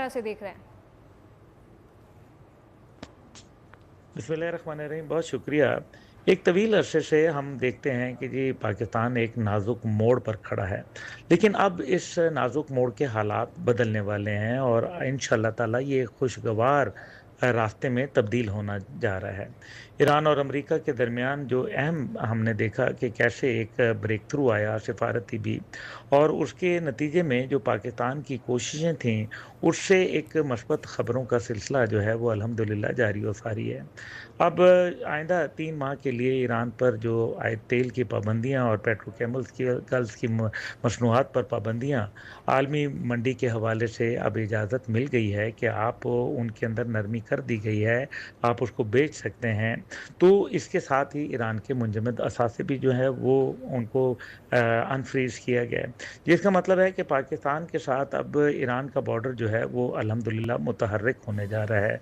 طرح سے دیکھ رہے ہیں؟ بسم اللہ الرحمن الرحیم، بہت شکریہ۔ ایک طویل عرصے سے ہم دیکھتے ہیں کہ جی پاکستان ایک نازک موڑ پر کھڑا ہے، لیکن اب اس نازک موڑ کے حالات بدلنے والے ہیں اور انشاءاللہ تعالی یہ ایک خوشگوار راستے میں تبدیل ہونا جا رہا ہے۔ ایران اور امریکہ کے درمیان جو اہم ہم نے دیکھا کہ کیسے ایک بریک تھرو آیا سفارتی بھی، اور اس کے نتیجے میں جو پاکستان کی کوششیں تھیں اس سے ایک مثبت خبروں کا سلسلہ جو ہے وہ الحمدللہ جاری و ساری ہے۔ اب آئندہ 3 ماہ کے لیے ایران پر جو عائد تیل کی پابندیاں اور پیٹروکیمیکلز کی مصنوعات پر پابندیاں عالمی منڈی کے حوالے سے اب اجازت مل گئی ہے کہ آپ ان کے اندر نرمی کر دی گئی ہے، آپ اس کو بیچ سکتے ہیں، تو اس کے ساتھ ہی ایران کے منجمد اثاثے بھی جو ہے وہ ان کو انفریز کیا گیا ہے، جس کا مطلب ہے کہ پاکستان کے ساتھ اب ایران کا بارڈر جو ہے وہ الحمدللہ متحرک ہونے جا رہا ہے،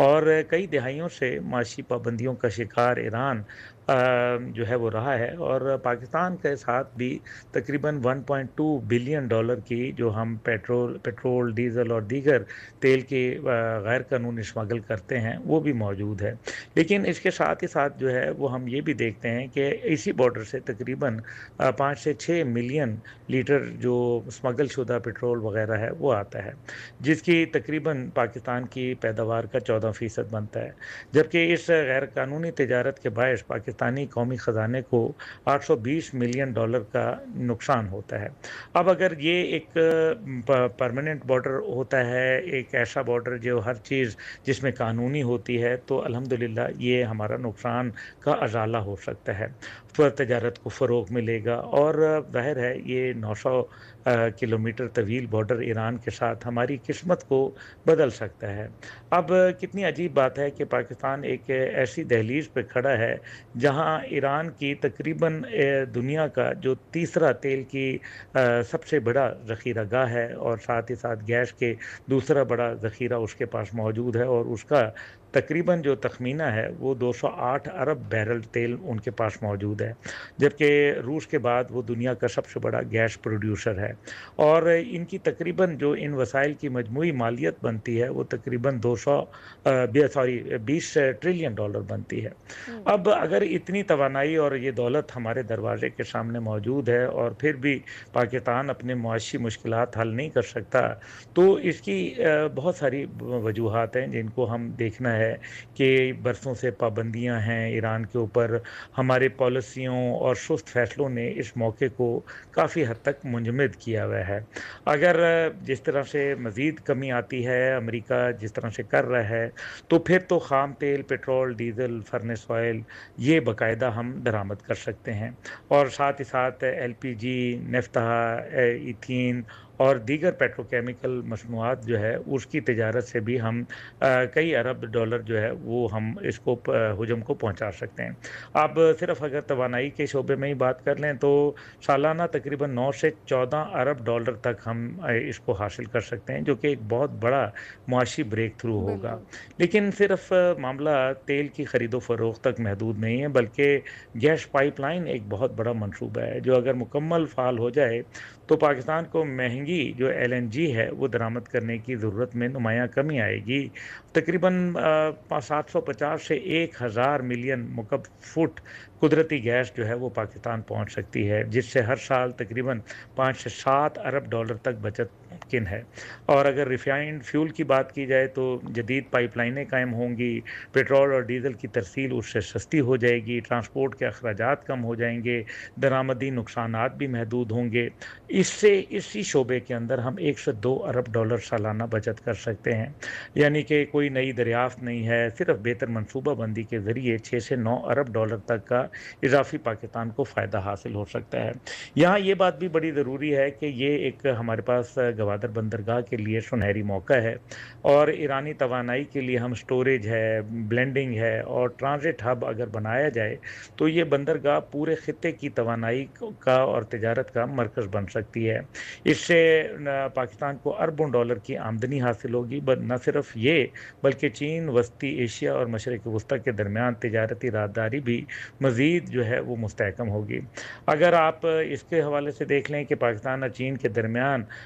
اور کئی دہائیوں سے معاشی پابندیوں کا شکار ایران جو ہے وہ رہا ہے، اور پاکستان کے ساتھ بھی تقریباً $1.2 بلین کی جو ہم پیٹرول، ڈیزل اور دیگر تیل کی غیر قانونی اسمگل کرتے ہیں وہ بھی موجود ہے۔ لیکن اس کے ساتھ ہی ساتھ جو ہے وہ ہم یہ بھی دیکھتے ہیں کہ اسی بارڈر سے تقریباً 5 سے 6 ملین لیٹر جو اسمگل شدہ پیٹرول وغیرہ ہے وہ آتا ہے، جس کی تقریباً پاکستان کی پیداوار کا 14% بنتا ہے، جبکہ اس غیر قانونی تجارت کے باعث پاکستانی قومی خزانے کو $820 ملین کا نقصان ہوتا ہے۔ اب اگر یہ ایک پرماننٹ بارڈر ہوتا ہے، ایک ایسا بارڈر جو ہر چیز جس میں قانونی ہوتی ہے، تو الحمدللہ یہ ہمارا نقصان کا ازالہ ہو سکتا ہے، تجارت کو فروغ ملے گا، اور ظاہر ہے یہ 900 کلومیٹر طویل بارڈر ایران کے ساتھ ہماری قسمت کو بدل سکتا ہے۔ اب کتنی عجیب بات ہے کہ پاکستان ایک ایسی دہلیز پہ کھڑا ہے جہاں ایران کی تقریباً دنیا کا جو تیسرا تیل کی سب سے بڑا ذخیرہ گاہ ہے، اور ساتھ ہی ساتھ گیس کے دوسرا بڑا ذخیرہ اس کے پاس موجود ہے، اور اس کا تقریباً جو تخمینہ ہے وہ 208 ارب بیرل تیل ان کے پاس موجود ہے، جبکہ روس کے بعد وہ دنیا کا سب سے بڑا گیس پروڈیوسر ہے، اور ان کی تقریباً جو ان وسائل کی مجموعی مالیت بنتی ہے وہ تقریباً 20 ٹریلین ڈالر بنتی ہے۔ اب اگر اتنی توانائی اور یہ دولت ہمارے دروازے کے سامنے موجود ہے اور پھر بھی پاکستان اپنے معاشی مشکلات حل نہیں کر سکتا، تو اس کی بہت ساری وجوہات ہیں جن کو ہم دیکھنا ہے کہ برسوں سے پابندیاں ہیں ایران کے اوپر، ہمارے پالیسیوں اور سست فیصلوں نے اس موقع کو کافی حد تک منجمد کیا ہوا ہے۔ اگر جس طرح سے مزید کمی آتی ہے، امریکہ جس طرح سے کر رہا ہے، تو پھر تو خام تیل، پیٹرول، ڈیزل، فرنس آئل یہ باقاعدہ ہم درآمد کر سکتے ہیں، اور ساتھ ہی ساتھ LPG، نفتا، ایتھین اور دیگر پیٹروکیمیکل مصنوعات جو ہے اس کی تجارت سے بھی ہم کئی ارب ڈالر جو ہے وہ ہم اس کو حجم کو پہنچا سکتے ہیں۔ اب صرف اگر توانائی کے شعبے میں ہی بات کر لیں تو سالانہ تقریباً 9 سے 14 ارب ڈالر تک ہم اس کو حاصل کر سکتے ہیں، جو کہ ایک بہت بڑا معاشی بریک تھرو ہوگا۔ بالکل۔ لیکن صرف معاملہ تیل کی خرید و فروخت تک محدود نہیں ہے، بلکہ گیس پائپ لائن ایک بہت بڑا منصوبہ ہے جو اگر مکمل فعال ہو جائے تو پاکستان کو مہنگی جو LNG ہے وہ درآمد کرنے کی ضرورت میں نمایاں کمی آئے گی۔ تقریباً 750 سے 1000 ملین مکعب فٹ قدرتی گیس جو ہے وہ پاکستان پہنچ سکتی ہے، جس سے ہر سال تقریباً 5 سے 7 ارب ڈالر تک بچت ممکن ہے۔ اور اگر ریفائنڈ فیول کی بات کی جائے تو جدید پائپ لائنیں قائم ہوں گی، پیٹرول اور ڈیزل کی ترسیل اس سے سستی ہو جائے گی، ٹرانسپورٹ کے اخراجات کم ہو جائیں گے، درآمدی نقصانات بھی محدود ہوں گے۔ اس سے اسی شعبے کے اندر ہم 1 سے 2 ارب ڈالر سالانہ بچت کر سکتے ہیں، یعنی کہ کوئی نئی دریافت نہیں ہے، صرف بہتر منصوبہ بندی کے ذریعے 6 سے 9 ارب ڈالر تک کا اضافی پاکستان کو فائدہ حاصل ہو سکتا ہے۔ یہاں یہ بات بھی بڑی ضروری ہے کہ یہ ایک ہمارے پاس گوادر بندرگاہ کے لیے سنہری موقع ہے، اور ایرانی توانائی کے لیے ہم سٹوریج ہے، بلینڈنگ ہے اور ٹرانزٹ ہب اگر بنایا جائے تو یہ بندرگاہ پورے خطے کی توانائی کا اور تجارت کا مرکز بن سکتی ہے۔ اس سے پاکستان کو اربوں ڈالر کی آمدنی حاصل ہوگی، نہ صرف یہ بلکہ چین، وسطی ایشیا اور مشرق وسطی کے درمیان تجارتی راہداری بھی مزید جو ہے وہ مستحکم ہوگی۔ اگر آپ اس کے حوالے سے دیکھ لیں کہ پاکستان اور چین کے درمیان